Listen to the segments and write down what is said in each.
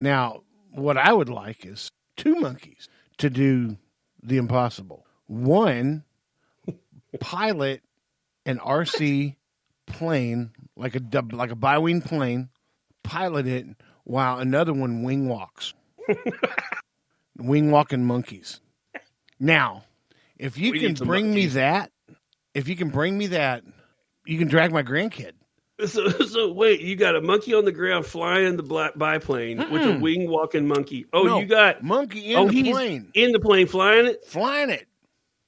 Now, what I would like is two monkeys to do the impossible. One, pilot an RC plane, like a bi-wing plane, pilot it while another one wing walks. Wing walking monkeys. Now, if you can bring me that, you can drag my grandkid. So wait, you got a monkey on the ground flying the black biplane with a wing walking monkey. Oh, No, you got monkey in the plane. In the plane flying it? Flying it.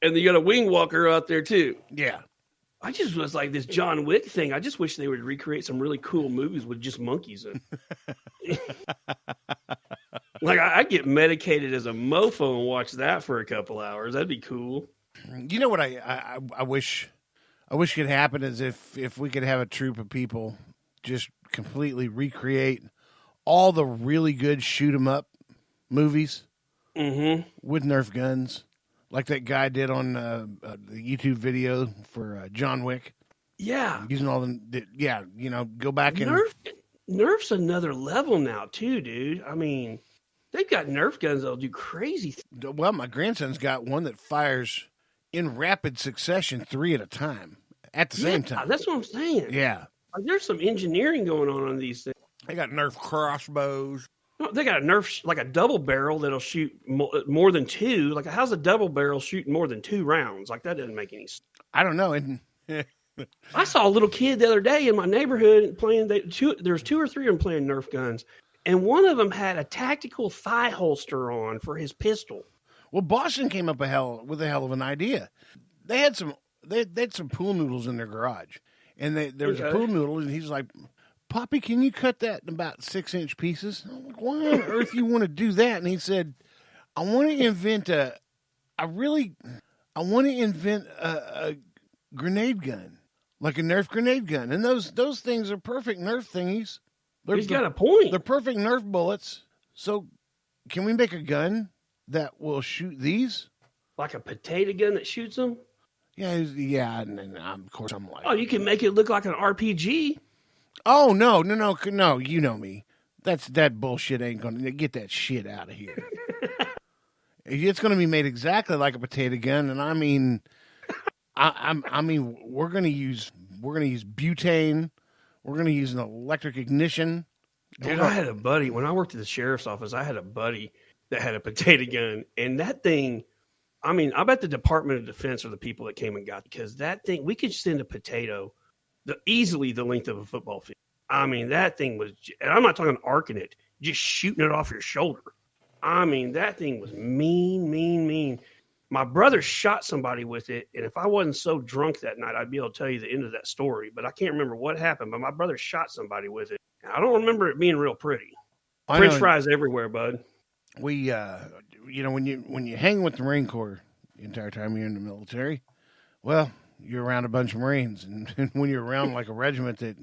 And you got a wing walker out there too. Yeah. I just was like this John Wick thing. I just wish they would recreate some really cool movies with just monkeys in. Like I'd get medicated as a mofo and watch that for a couple hours. That'd be cool. You know what I wish could happen is if we could have a troupe of people just completely recreate all the really good shoot 'em up movies with Nerf guns, like that guy did on the YouTube video for John Wick. Yeah, using all go back and Nerf's another level now too, dude. I mean, they've got Nerf guns that'll do crazy things. Well, my grandson's got one that fires in rapid succession 3 at a time. At the same time. That's what I'm saying. Yeah. Like, there's some engineering going on these things. They got Nerf crossbows. No, they got a Nerf, like a double barrel that'll shoot more than 2. Like, how's a double barrel shooting more than 2 rounds? Like, that doesn't make any sense. I don't know. I saw a little kid the other day in my neighborhood playing. There's 2 or 3 of them playing Nerf guns. And one of them had a tactical thigh holster on for his pistol. Well, Boston came up with a hell of an idea. They had some pool noodles in their garage, and there was a pool noodle, and he's like, "Poppy, can you cut that in about 6-inch pieces?" I'm like, "Why on earth you want to do that?" And he said, "I want to invent a grenade gun, like a Nerf grenade gun, and those things are perfect Nerf thingies. He's got a point. They're perfect Nerf bullets. So, can we make a gun that will shoot these, like a potato gun that shoots them?" Yeah, and of course I'm like, "Oh, you can make it look like an RPG." Oh no! You know me. That bullshit ain't gonna get that shit out of here. It's gonna be made exactly like a potato gun, and I mean, we're gonna use butane. We're gonna use an electric ignition. Dude, I had a buddy when I worked at the sheriff's office. I had a buddy that had a potato gun, and that thing. I mean, I bet the Department of Defense are the people that came and got, because that thing, we could send a potato easily the length of a football field. I mean, that thing was, and I'm not talking arcing it, just shooting it off your shoulder. I mean, that thing was mean. My brother shot somebody with it, and if I wasn't so drunk that night, I'd be able to tell you the end of that story, but I can't remember what happened, but my brother shot somebody with it. I don't remember it being real pretty. French fries everywhere, bud. We, when you hang with the Marine Corps the entire time you're in the military, well, you're around a bunch of Marines, and when you're around like a regiment that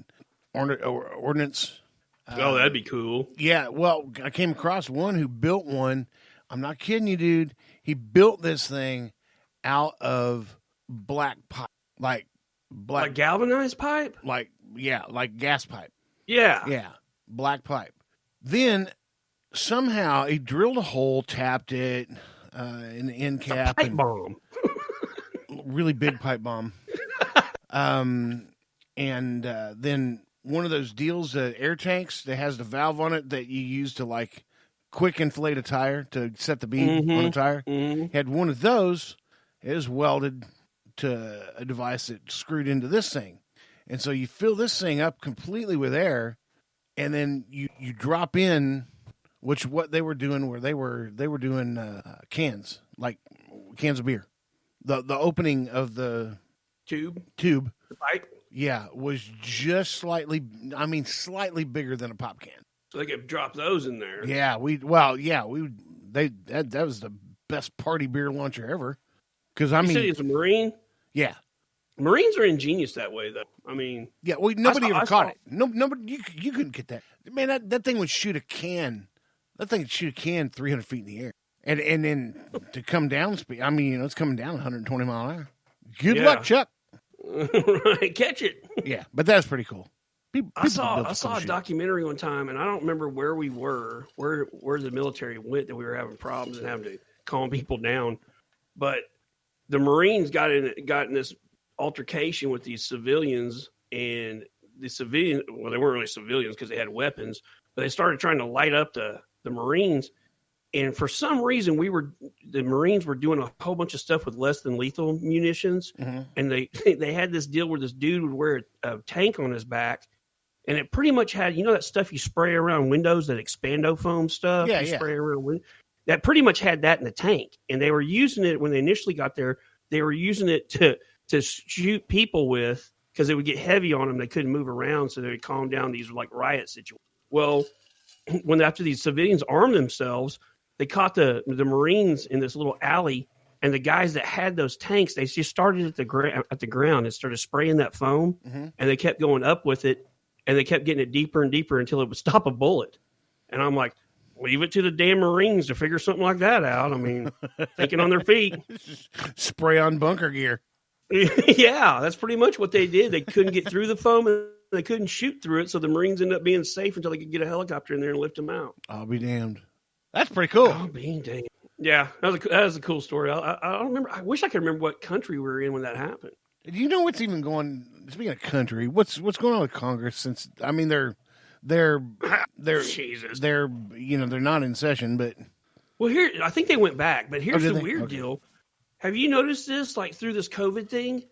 ordnance. That'd be cool. Yeah, well, I came across one who built one. I'm not kidding you, dude. He built this thing out of black pipe, like galvanized pipe, like gas pipe. Yeah, black pipe. Then somehow he drilled a hole, tapped it in the end cap. Pipe bomb. Really big pipe bomb. And then one of those deals, air tanks that has the valve on it that you use to like quick inflate a tire to set the beam on a tire. He had one of those. It was welded to a device that screwed into this thing. And so you fill this thing up completely with air, and then you drop in, which what they were doing, where they were doing cans, like cans of beer. The opening of the tube, the pipe, was just slightly bigger than a pop can. So they could drop those in there. Yeah, that was the best party beer launcher ever. Because you said he's a Marine. Yeah, Marines are ingenious that way, though. I mean, yeah. Well, nobody ever caught it. No, nobody. You couldn't get that. Man, that thing would shoot a can. That thing would shoot a can 300 feet in the air, and then to come down speed. I mean, it's coming down 120 mile an hour. Good luck, Chuck. Right, catch it. Yeah, but that's pretty cool. I saw a documentary one time, and I don't remember where we were, where the military went, that we were having problems and having to calm people down. But the Marines got in this altercation with these civilians, and the civilians, well, they weren't really civilians because they had weapons, but they started trying to light up the Marines. And for some reason, the Marines were doing a whole bunch of stuff with less than lethal munitions. Mm-hmm. And they had this deal where this dude would wear a tank on his back. And it pretty much had, that stuff you spray around windows, that expando foam stuff. Yeah, spray around that pretty much had that in the tank. And they were using it when they initially got there. They were using it to shoot people with, because it would get heavy on them. They couldn't move around, so they would calm down these like riot situations. Well, after these civilians armed themselves, they caught the Marines in this little alley, and the guys that had those tanks, they just started at the ground and started spraying that foam, mm-hmm. and they kept going up with it, and they kept getting it deeper and deeper until it would stop a bullet. And I'm like, leave it to the damn Marines to figure something like that out. I mean, thinking on their feet. Spray on bunker gear. Yeah, that's pretty much what they did. They couldn't get through the foam, and they couldn't shoot through it, so the Marines ended up being safe until they could get a helicopter in there and lift them out. I'll be damned. That's pretty cool. I'll be damned. Yeah, that was a cool story. I don't remember. I wish I could remember what country we were in when that happened. Do you know what's even going? Speaking of country, what's going on with Congress? Since I mean they're Jesus. They're not in session, but here I think they went back. But here's the weird deal. Have you noticed this? Like through this COVID thing,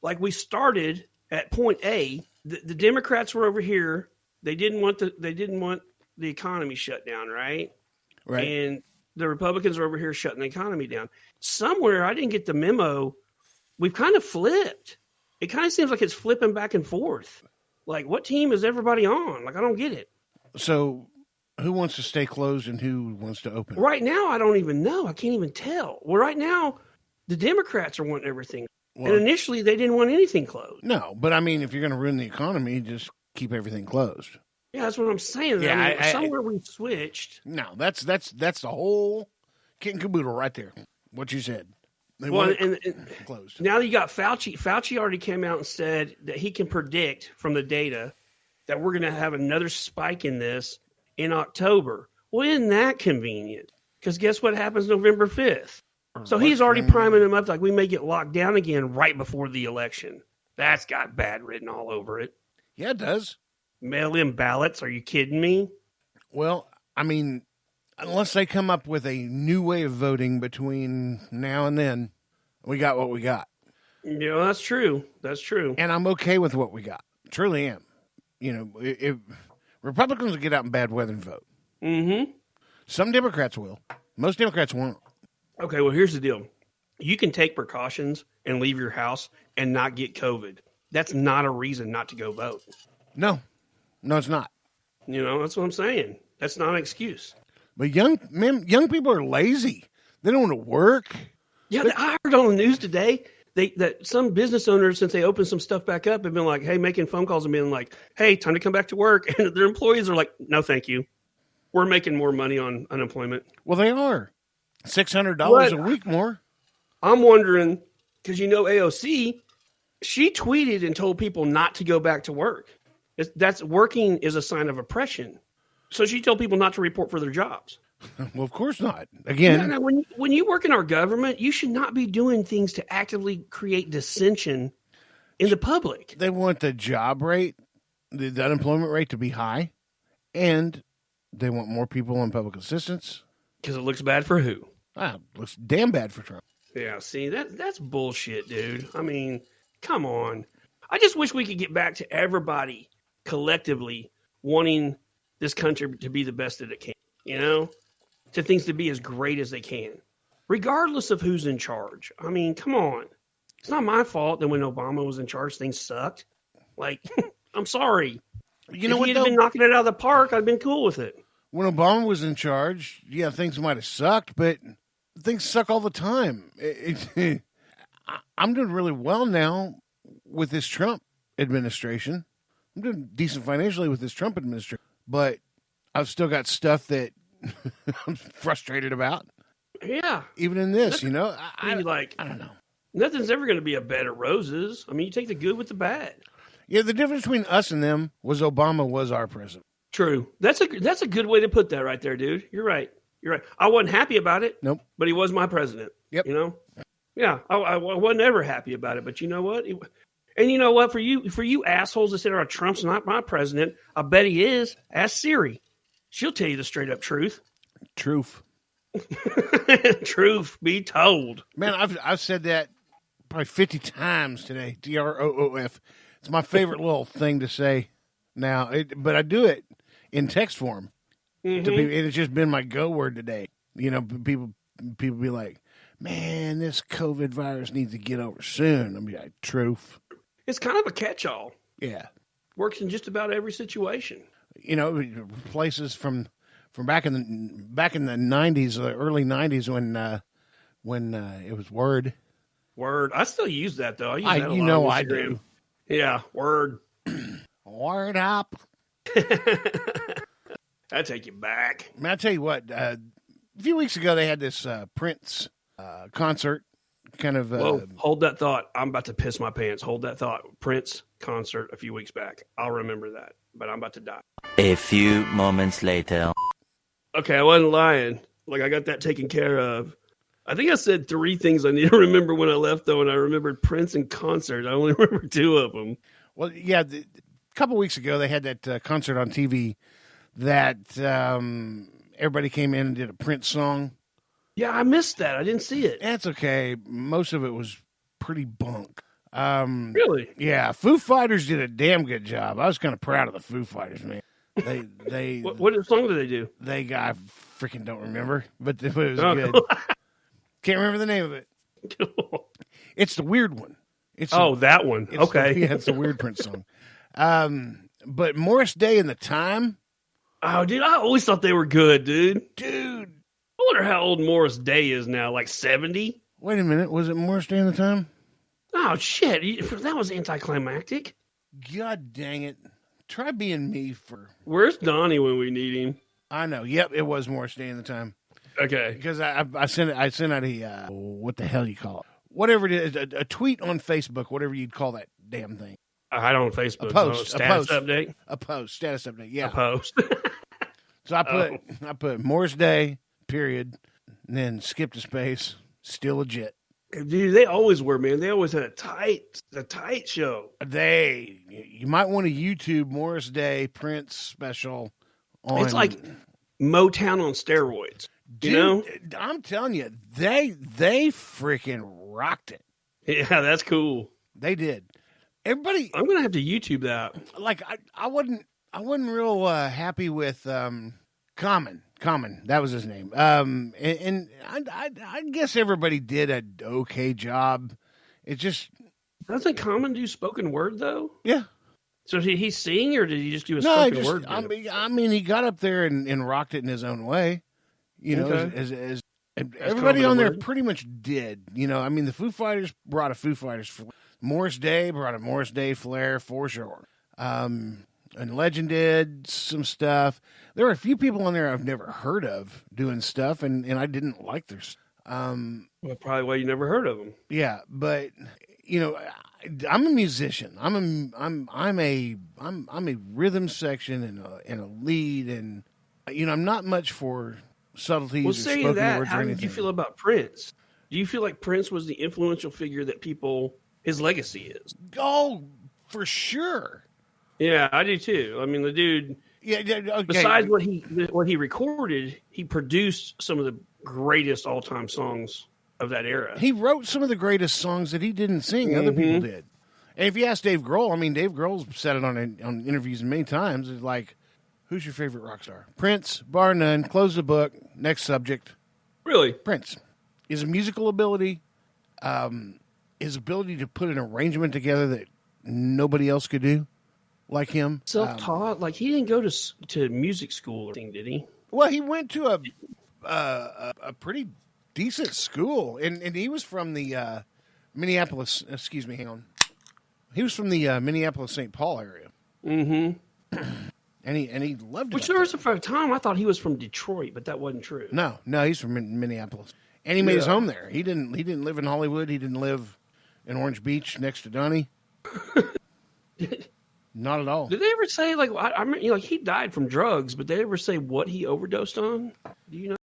like we started at point A. The Democrats were over here. They didn't want the economy shut down, right? Right. And the Republicans are over here shutting the economy down. Somewhere I didn't get the memo. We've kind of flipped. It kind of seems like it's flipping back and forth. Like, what team is everybody on? Like, I don't get it. So, who wants to stay closed and who wants to open? Right now, I don't even know. I can't even tell. Well, right now, the Democrats are wanting everything. Well, and initially, they didn't want anything closed. No, but I mean, if you're going to ruin the economy, just keep everything closed. Yeah, that's what I'm saying. Yeah, I mean, somewhere we switched. No, that's the whole kit and caboodle right there. What you said. And closed. Now that you got Fauci. Fauci already came out and said that he can predict from the data that we're going to have another spike in this in October. Well, isn't that convenient? Because guess what happens November 5th? So he's already priming them up like we may get locked down again right before the election. That's got bad written all over it. Yeah, it does. Mail-in ballots? Are you kidding me? Well, I mean, unless they come up with a new way of voting between now and then, we got what we got. Yeah, that's true. That's true. And I'm okay with what we got. Truly am. If Republicans will get out in bad weather and vote. Mm-hmm. Some Democrats will. Most Democrats won't. Okay, well, here's the deal. You can take precautions and leave your house and not get COVID. That's not a reason not to go vote. No, it's not. That's what I'm saying. That's not an excuse. But young people are lazy. They don't want to work. Yeah, I heard on the news today that some business owners, since they opened some stuff back up, have been like, hey, making phone calls and being like, hey, time to come back to work. And their employees are like, no, thank you. We're making more money on unemployment. Well, they are. $600 a week more. I'm wondering, because AOC, she tweeted and told people not to go back to work. That's working is a sign of oppression. So she told people not to report for their jobs. Well, of course not. Again, no, when you work in our government, you should not be doing things to actively create dissension in the public. They want the job rate, the unemployment rate to be high, and they want more people on public assistance. Because it looks bad for who? It looks damn bad for Trump. Yeah, see, that's bullshit, dude. I mean, come on. I just wish we could get back to everybody collectively wanting this country to be the best that it can, to things to be as great as they can, regardless of who's in charge. I mean, come on. It's not my fault that when Obama was in charge, things sucked. Like, I'm sorry. If he had been knocking it out of the park, I'd been cool with it. When Obama was in charge, yeah, things might have sucked, but things suck all the time. I'm doing really well now with this Trump administration. I'm doing decent financially with this Trump administration, but I've still got stuff that I'm frustrated about. Yeah. Even in this, I don't know. Nothing's ever going to be a bed of roses. I mean, you take the good with the bad. Yeah, the difference between us and them was Obama was our president. True. That's a good way to put that right there, dude. You're right. You're right. I wasn't happy about it. Nope. But he was my president. Yep. You know? Yeah. I wasn't ever happy about it. But you know what? And you know what? For you assholes that said, "Oh, Trump's not my president," I bet he is. Ask Siri. She'll tell you the straight up truth. Truth. Truth be told. Man, I've said that probably 50 times today. TROOF. It's my favorite little thing to say now. But I do it in text form. Mm-hmm. And it's just been my go word today. You know, people be like, "Man, this COVID virus needs to get over soon." I'll be like, "Truth." It's kind of a catch-all. Yeah. Works in just about every situation. You know, places from back in the 90s, the early 90s when it was Word. Word. I still use that though. I use that a lot on I Instagram. do. Yeah, Word. Word up. I take you back. Man, I tell you what, a few weeks ago they had this Prince concert. Kind of. Whoa, hold that thought. I'm about to piss my pants. Hold that thought. Prince concert a few weeks back. I'll remember that, but I'm about to die. A few moments later. Okay, I wasn't lying. Like, I got that taken care of. I think I said 3 things I need to remember when I left, though, and I remembered Prince and concert. I only remember 2 of them. Well, yeah, a couple weeks ago they had that concert on TV that everybody came in and did a Prince song. Yeah, I missed that. I didn't see it. That's okay. Most of it was pretty bunk. Really? Yeah, Foo Fighters did a damn good job. I was kind of proud of the Foo Fighters, man. They What song did they do? I freaking don't remember, but it was good. Can't remember the name of it. It's the weird one. That one. Okay. It's the weird Prince song. But Morris Day and the Time. Oh, dude, I always thought they were good, dude. Dude. I wonder how old Morris Day is now, like 70? Wait a minute. Was it Morris Day and the Time? Oh, shit. That was anticlimactic. God dang it. Try being me for... Where's Donnie when we need him? I know. Yep, it was Morris Day and the Time. Okay. Because I sent out a... what the hell you call it? Whatever it is, a tweet on Facebook, whatever you'd call that damn thing. I don't Facebook. A post. Status update? A post. Status update, yeah. A post. So I put Morris Day, period, and then skipped a space, still legit. Dude, they always were, man. They always had a tight show. You might want to YouTube Morris Day Prince special on. It's like Motown on steroids. Dude, you know? I'm telling you, they freaking rocked it. Yeah, that's cool. They did. Everybody, I'm gonna have to YouTube that. Like I wasn't real happy with Common. That was his name. And I guess everybody did a okay job. It just doesn't Common do spoken word though? Yeah. So did he sing or did he just do a spoken word? I mean, he got up there and rocked it in his own way. You know, okay. as everybody on there pretty much did. You know, I mean, the Foo Fighters brought a Foo Fighters flair. Morris Day brought a Morris Day flair for sure. And Legend did some stuff. There were a few people on there I've never heard of doing stuff, and I didn't like their. Well, probably why you never heard of them. Yeah, but you know, I'm a musician. I'm a rhythm section and a lead, and you know, I'm not much for subtleties or spoken words or anything. How did you feel about Prince? Do you feel like Prince was the influential figure that his legacy is? Oh, for sure. Yeah, I do too. I mean, the dude. Yeah. Okay. Besides what he recorded, he produced some of the greatest all time songs of that era. He wrote some of the greatest songs that he didn't sing. Other people did. And if you ask Dave Grohl, I mean, Dave Grohl's said it on interviews many times. It's like, who's your favorite rock star? Prince, bar none. Close the book. Next subject. Really? Prince. His musical ability, his ability to put an arrangement together that nobody else could do. Like him, self-taught. Like he didn't go to music school or anything, did he? Well, he went to a pretty decent school, and he was from the Minneapolis. Excuse me, hang on. He was from the Minneapolis-St. Paul area. Mm-hmm. And he loved it. Which there was a time I thought he was from Detroit, but that wasn't true. No, he's from Minneapolis, and he made his home there. He didn't live in Hollywood. He didn't live in Orange Beach next to Donnie. Not at all. Did they ever say like I mean, like he died from drugs, but did they ever say what he overdosed on? Do you know?